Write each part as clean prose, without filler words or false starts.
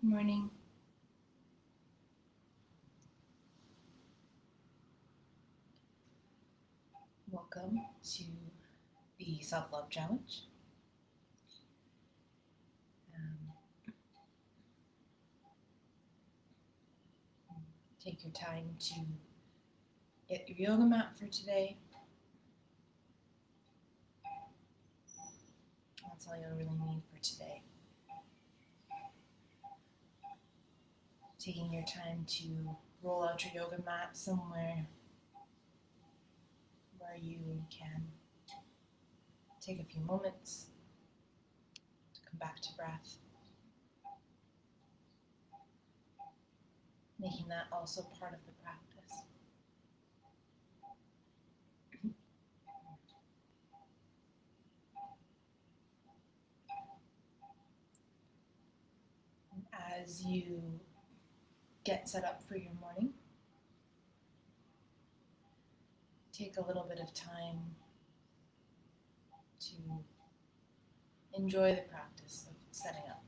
Good morning. Welcome to the Self-Love Challenge. Take your time to get your yoga mat for today. That's all you'll really need for today. Taking your time to roll out your yoga mat somewhere where you can take a few moments to come back to breath. Making that also part of the practice. As you get set up for your morning, take a little bit of time to enjoy the practice of setting up.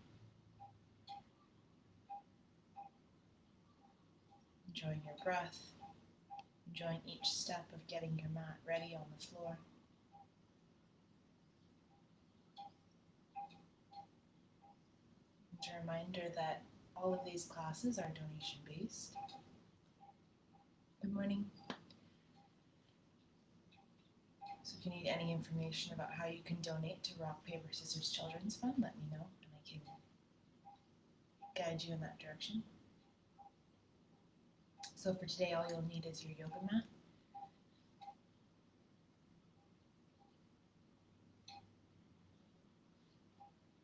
Enjoying your breath, enjoying each step of getting your mat ready on the floor. And a reminder that all of these classes are donation-based. Good morning. So if you need any information about how you can donate to Rock, Paper, Scissors Children's Fund, let me know and I can guide you in that direction. So for today, all you'll need is your yoga mat.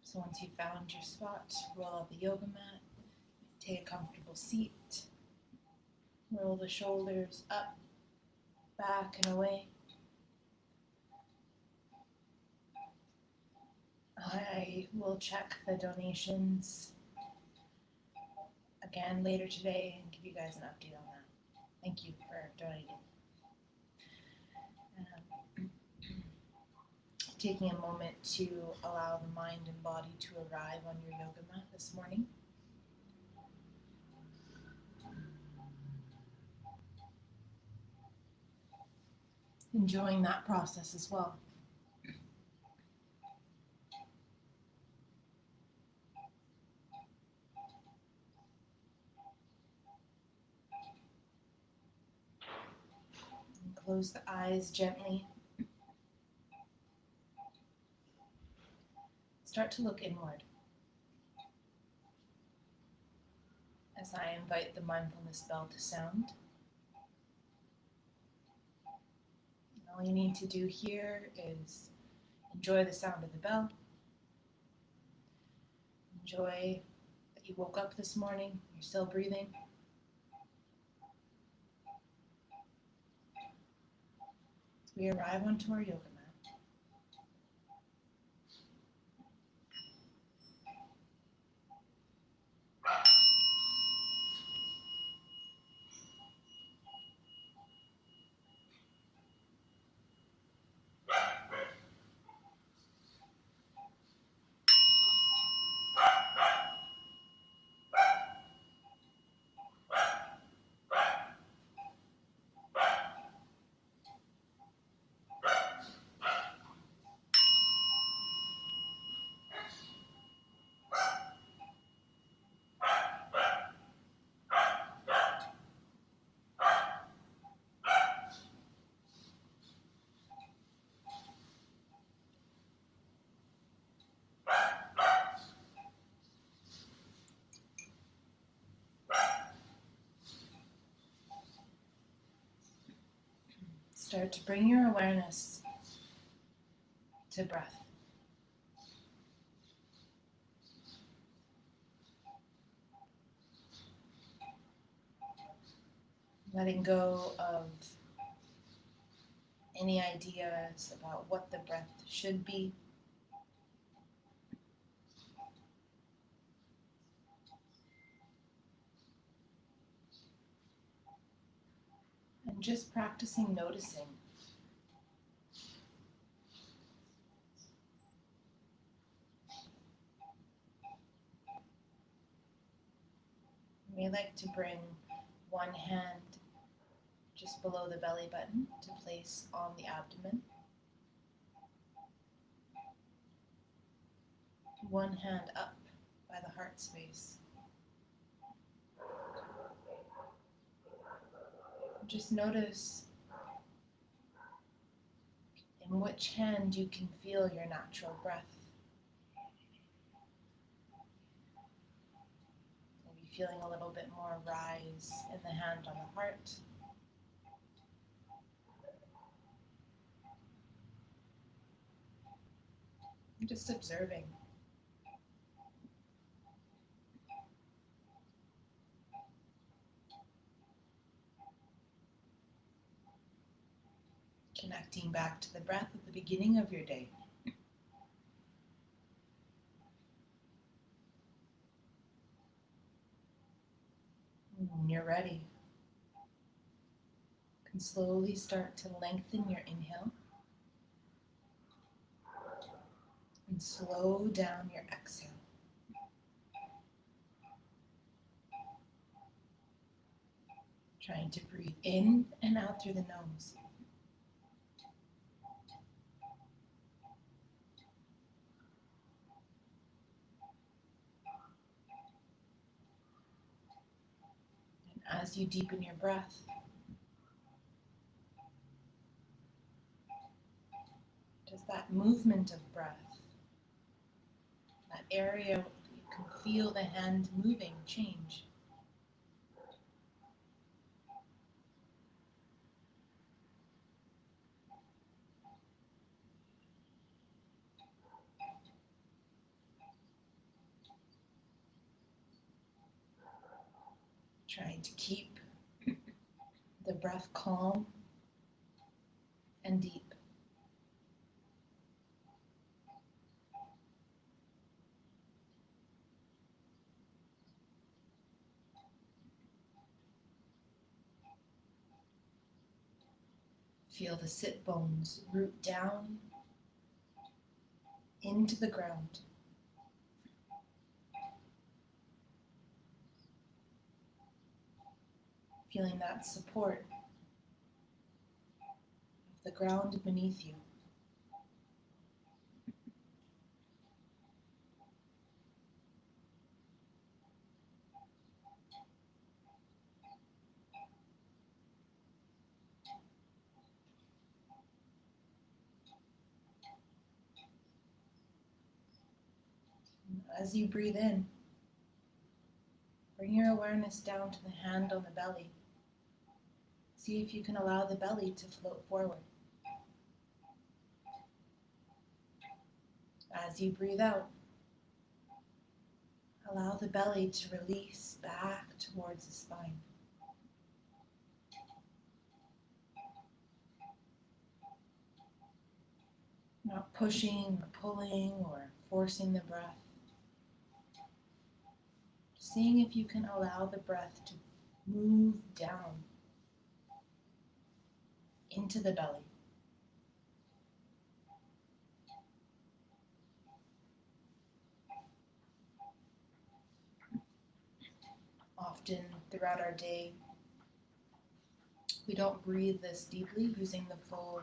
So once you've found your spot, roll out the yoga mat, take a comfortable seat, roll the shoulders up, back and away. I will check the donations again later today and give you guys an update on that. Thank you for donating. Taking a moment to allow the mind and body to arrive on your yoga mat this morning. Enjoying that process as well. And close the eyes gently. Start to look inward as I invite the mindfulness bell to sound. And all you need to do here is enjoy the sound of the bell. Enjoy that you woke up this morning, you're still breathing. We arrive onto our yoga mat. Start to bring your awareness to breath. Letting go of any ideas about what the breath should be. And just practicing noticing. may like to bring one hand just below the belly button to place on the abdomen. One hand up by the heart space. Just notice in which hand you can feel your natural breath. Maybe feeling a little bit more rise in the hand on the heart. And just observing. Connecting back to the breath at the beginning of your day. When you're ready, you can slowly start to lengthen your inhale and slow down your exhale. Trying to breathe in and out through the nose. And as you deepen your breath, does that movement of breath, that area that you can feel the hand moving, change? Trying to keep the breath calm and deep. Feel the sit bones root down into the ground. Feeling that support of the ground beneath you. As you breathe in, bring your awareness down to the hand on the belly. See if you can allow the belly to float forward. As you breathe out, allow the belly to release back towards the spine. Not pushing or pulling or forcing the breath. Seeing if you can allow the breath to move down into the belly. Often throughout our day, we don't breathe this deeply using the full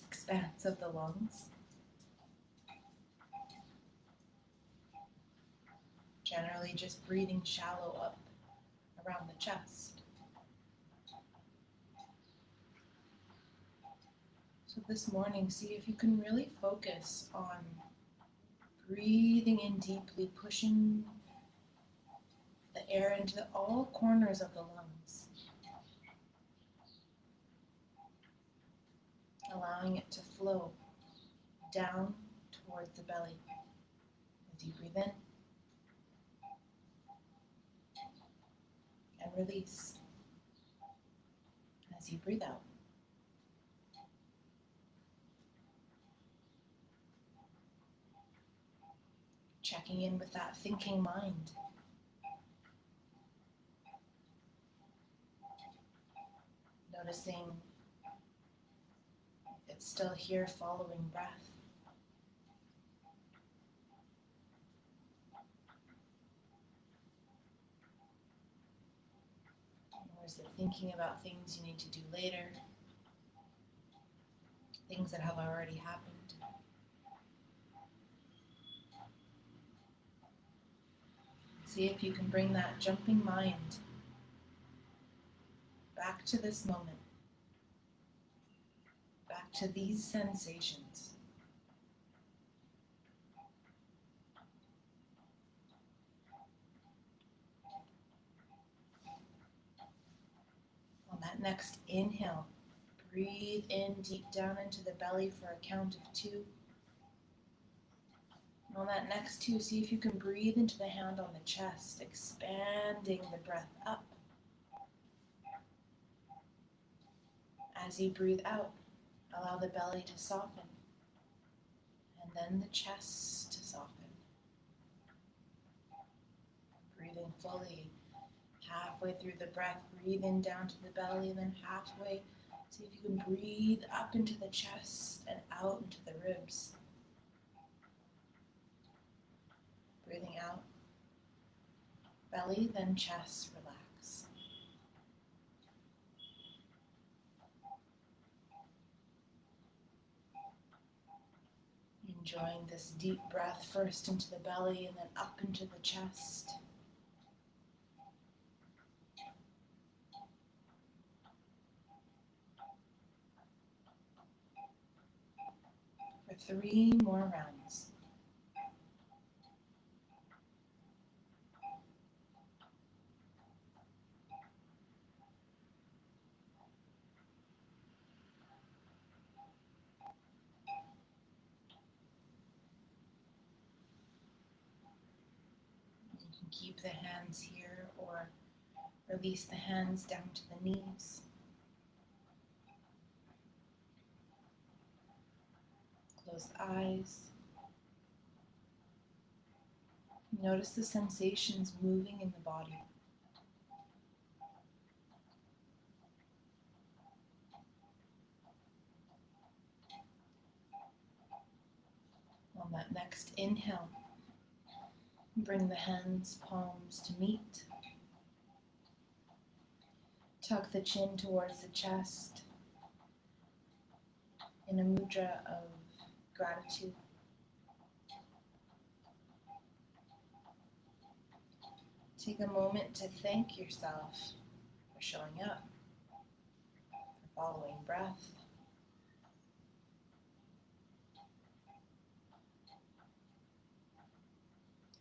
expanse of the lungs. Generally just breathing shallow up around the chest. So this morning, see if you can really focus on breathing in deeply, pushing the air into all corners of the lungs. Allowing it to flow down towards the belly as you breathe in and release as you breathe out. Checking in with that thinking mind. Noticing if it's still here following breath. Or is it thinking about things you need to do later? Things that have already happened? See if you can bring that jumping mind back to this moment, back to these sensations. On that next inhale, breathe in deep down into the belly for a count of 2. And on that next 2, see if you can breathe into the hand on the chest, expanding the breath up. As you breathe out, allow the belly to soften, and then the chest to soften. Breathing fully, halfway through the breath, breathe in down to the belly, and then halfway, see if you can breathe up into the chest and out into the ribs. Breathing out, belly, then chest, relax. Enjoying this deep breath first into the belly and then up into the chest. For 3 more rounds. You can keep the hands here or release the hands down to the knees. Close the eyes. Notice the sensations moving in the body. On that next inhale, bring the hands, palms to meet. Tuck the chin towards the chest in a mudra of gratitude. Take a moment to thank yourself for showing up, for following breath,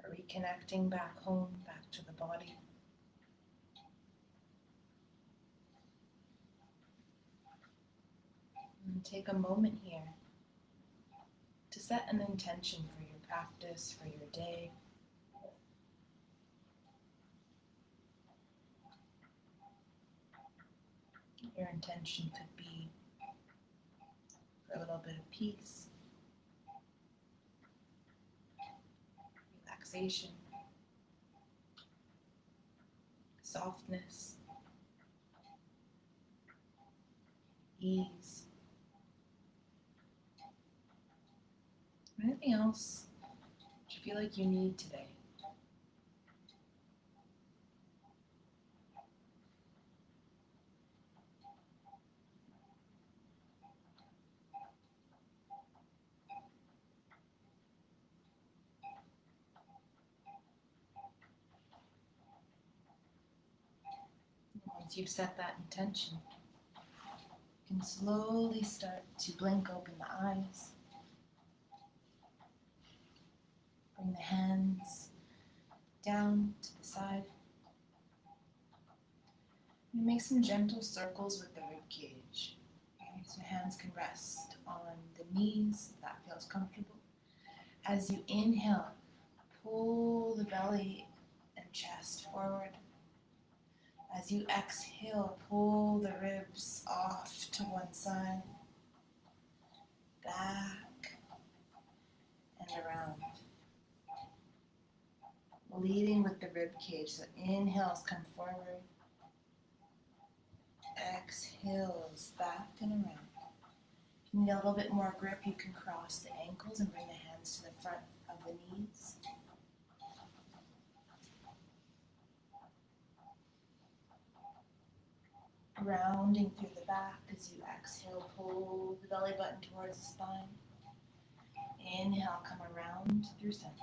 for reconnecting back home, back to the body. And take a moment here to set an intention for your practice, for your day. Your intention could be for a little bit of peace, relaxation, softness, ease. Anything else that you feel like you need today? Once you've set that intention, you can slowly start to blink open the eyes. Bring the hands down to the side. And make some gentle circles with the rib cage. Okay, so hands can rest on the knees if that feels comfortable. As you inhale, pull the belly and chest forward. As you exhale, pull the ribs off to one side, back and around. Leading with the rib cage, so inhales come forward, exhales back and around. If you need a little bit more grip, you can cross the ankles and bring the hands to the front of the knees. Rounding through the back as you exhale, pull the belly button towards the spine. Inhale, come around through center.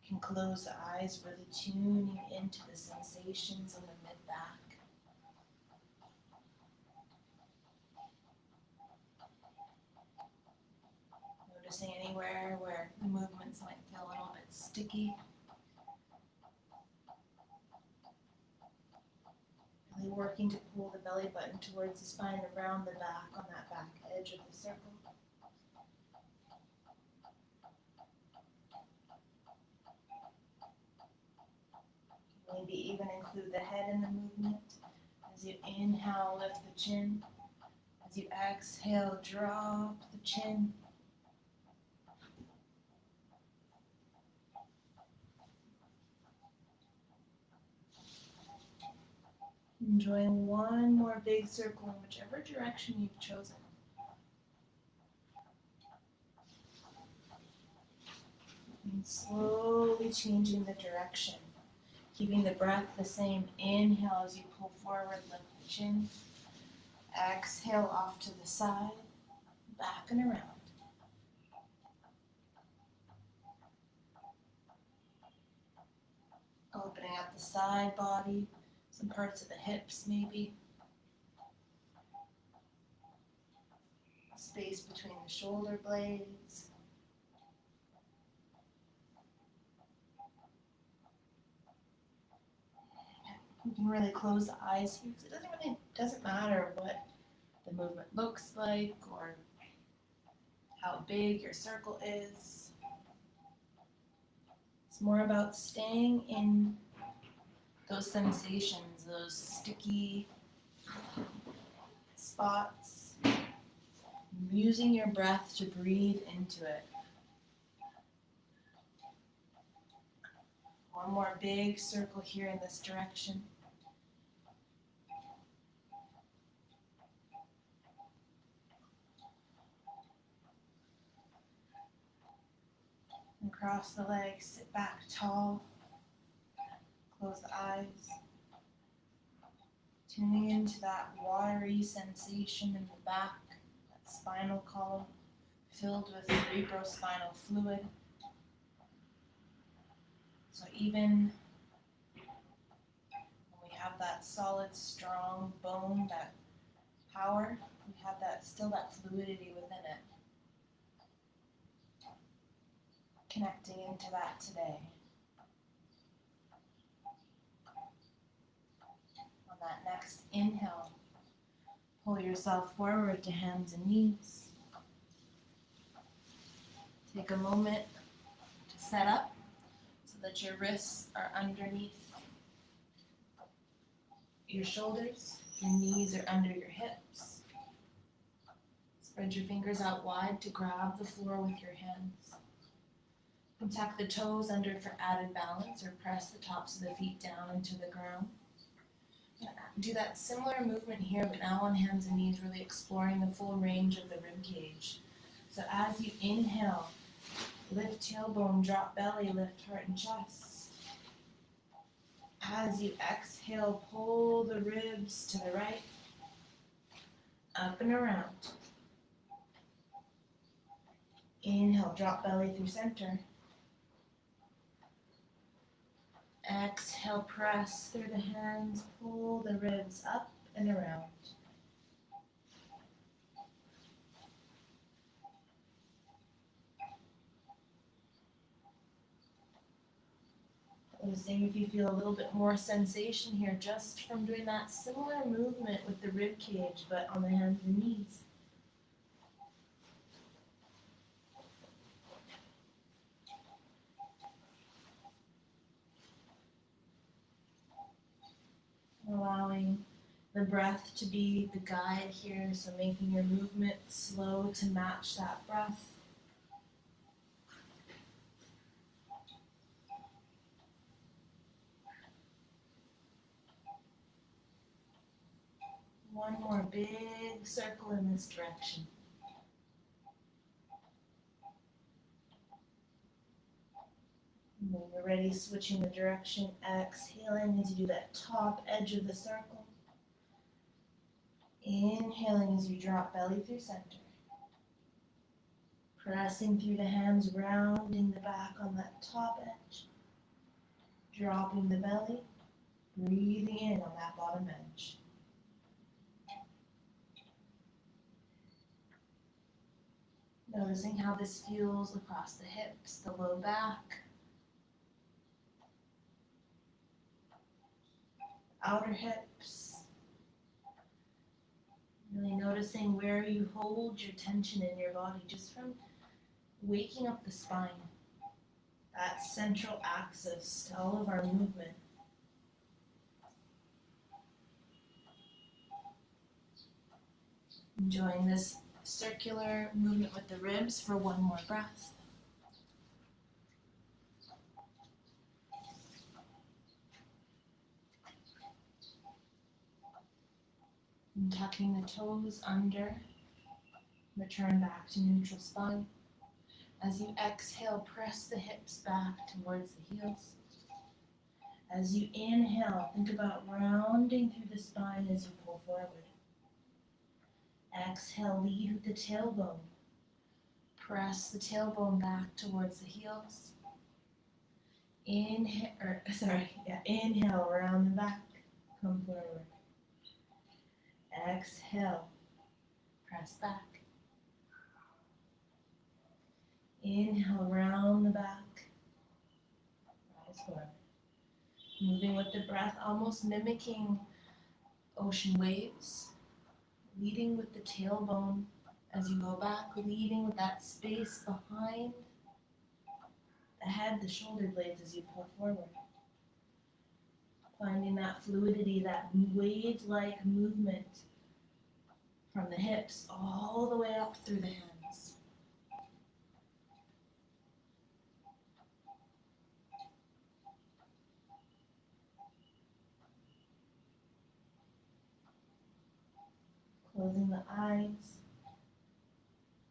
You can close the eyes, really tuning into the sensations in the mid-back. Noticing anywhere where the movements might feel a little bit sticky. Really working to pull the belly button towards the spine and around the back on that back edge of the circle. Maybe even include the head in the movement. As you inhale, lift the chin. As you exhale, drop the chin. Enjoying one more big circle in whichever direction you've chosen. And slowly changing the direction. Keeping the breath the same. Inhale as you pull forward, lift the chin. Exhale off to the side, back and around. Opening up the side body, some parts of the hips maybe. Space between the shoulder blades. You can really close the eyes here because it doesn't matter what the movement looks like or how big your circle is. It's more about staying in those sensations, those sticky spots, using your breath to breathe into it. One more big circle here in this direction. And cross the legs, sit back tall, close the eyes. Tuning into that watery sensation in the back, that spinal column filled with cerebrospinal fluid. So even when we have that solid, strong bone, that power, we have still that fluidity within it. Connecting into that today. On that next inhale, pull yourself forward to hands and knees. Take a moment to set up so that your wrists are underneath your shoulders, your knees are under your hips. Spread your fingers out wide to grab the floor with your hands. And tuck the toes under for added balance or press the tops of the feet down into the ground. Do that similar movement here, but now on hands and knees, really exploring the full range of the rib cage. So as you inhale, lift tailbone, drop belly, lift heart and chest. As you exhale, pull the ribs to the right, up and around. Inhale, drop belly through center. Exhale, press through the hands, pull the ribs up and around. Noticing if you feel a little bit more sensation here just from doing that similar movement with the rib cage, but on the hands and knees. Allowing the breath to be the guide here, so making your movement slow to match that breath. One more big circle in this direction. And when you're ready, switching the direction, exhaling as you do that top edge of the circle. Inhaling as you drop belly through center. Pressing through the hands, rounding the back on that top edge. Dropping the belly, breathing in on that bottom edge. Noticing how this feels across the hips, the low back, outer hips. Really noticing where you hold your tension in your body just from waking up the spine, that central axis to all of our movement. Enjoying this circular movement with the ribs for one more breath. And tucking the toes under, return back to neutral spine. As you exhale, press the hips back towards the heels. As you inhale, think about rounding through the spine as you pull forward. Exhale, lead with the tailbone. Press the tailbone back towards the heels. Inhale, around the back, come forward. Exhale, press back. Inhale, round the back, rise forward. Moving with the breath, almost mimicking ocean waves. Leading with the tailbone as you go back, leading with that space behind the head, the shoulder blades as you pull forward. Finding that fluidity, that wave-like movement from the hips all the way up through the hands. Closing the eyes,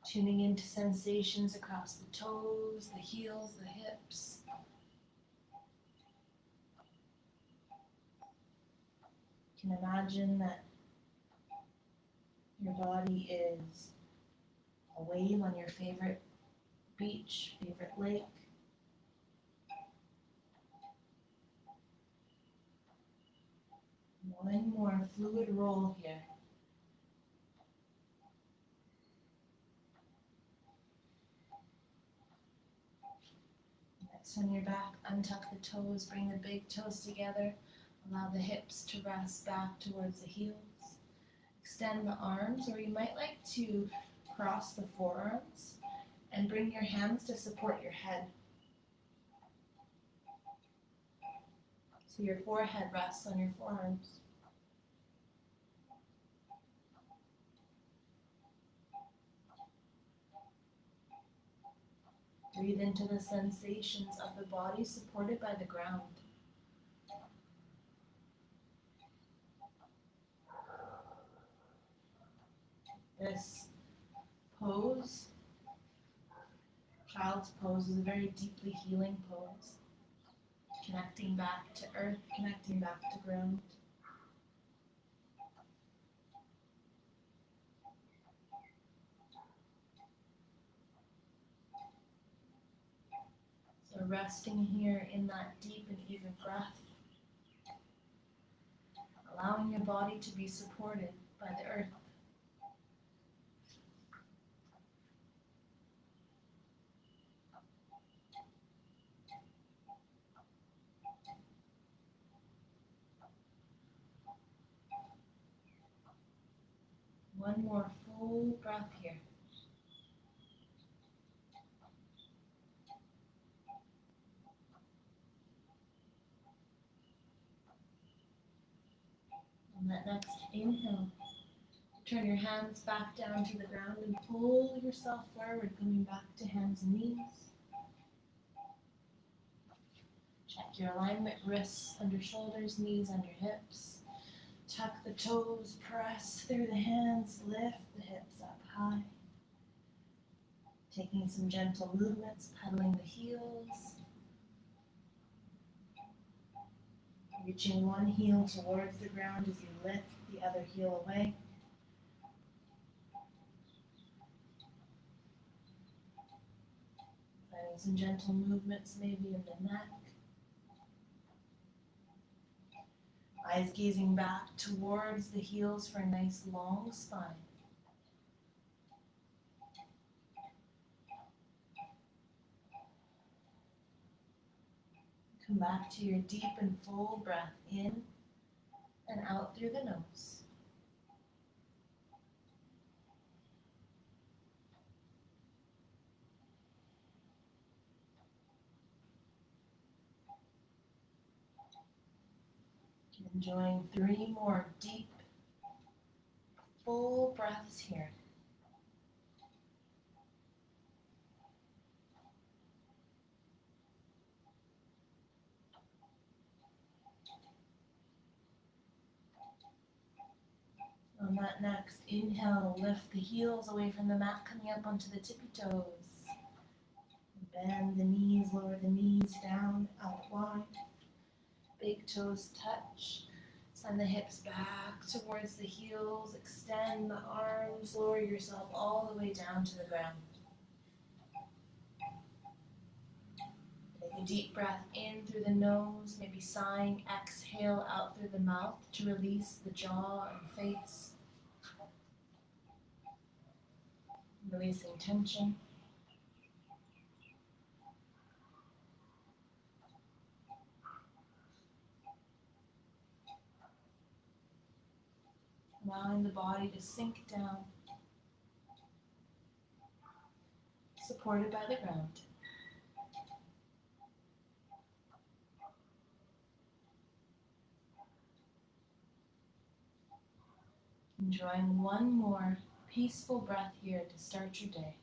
tuning into sensations across the toes, the heels, the hips. You can imagine that your body is a wave on your favorite beach, favorite lake. One more fluid roll here. Next on your back, untuck the toes, bring the big toes together. Allow the hips to rest back towards the heels. Extend the arms, or you might like to cross the forearms and bring your hands to support your head. So your forehead rests on your forearms. Breathe into the sensations of the body supported by the ground. This pose, child's pose, is a very deeply healing pose. Connecting back to earth, connecting back to ground. So resting here in that deep and even breath. Allowing your body to be supported by the earth. One more full breath here. On that next inhale, turn your hands back down to the ground and pull yourself forward, coming back to hands and knees. Check your alignment, wrists under shoulders, knees under hips. Tuck the toes, press through the hands, lift the hips up high. Taking some gentle movements, pedaling the heels. Reaching one heel towards the ground as you lift the other heel away. Some gentle movements maybe in the neck. Eyes gazing back towards the heels for a nice long spine. Come back to your deep and full breath in and out through the nose. Enjoying 3 more deep, full breaths here. On that next inhale, lift the heels away from the mat, coming up onto the tippy toes. Bend the knees, lower the knees down, out wide. Big toes touch. Send the hips back towards the heels. Extend the arms. Lower yourself all the way down to the ground. Take a deep breath in through the nose, maybe sighing. Exhale out through the mouth to release the jaw and face. Releasing tension. Allowing the body to sink down, supported by the ground. Enjoying 1 more peaceful breath here to start your day.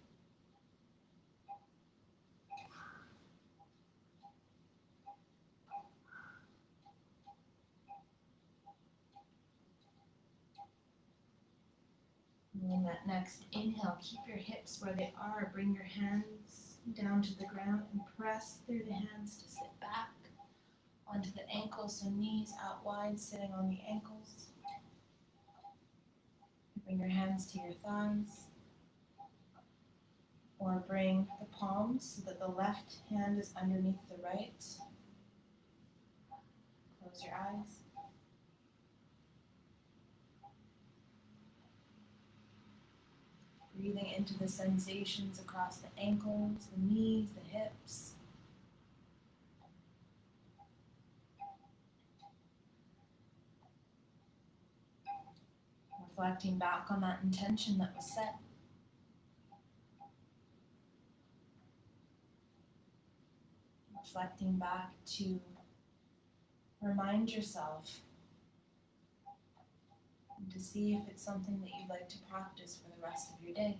And in that next inhale, keep your hips where they are. Bring your hands down to the ground and press through the hands to sit back onto the ankles, so knees out wide, sitting on the ankles. Bring your hands to your thighs. Or bring the palms so that the left hand is underneath the right. Close your eyes. Breathing into the sensations across the ankles, the knees, the hips. Reflecting back on that intention that was set. Reflecting back to remind yourself and to see if it's something that you'd like to practice for the rest of your day.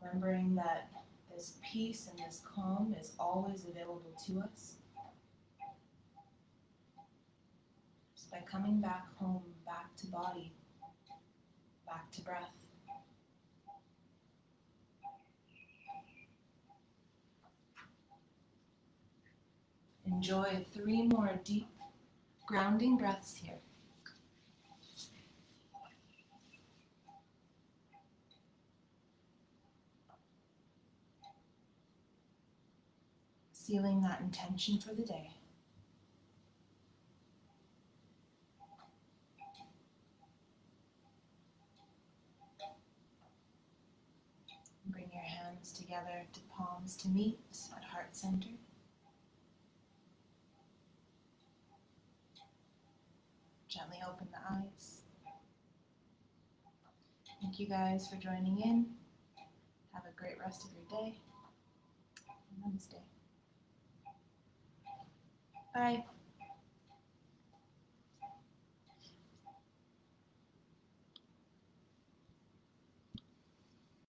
Remembering that this peace and this calm is always available to us. Just by coming back home, back to body, back to breath. Enjoy 3 more deep, grounding breaths here. Sealing that intention for the day. Bring your hands together to palms to meet at heart center. Gently open the eyes. Thank you guys for joining in. Have a great rest of your day. Namaste. Bye.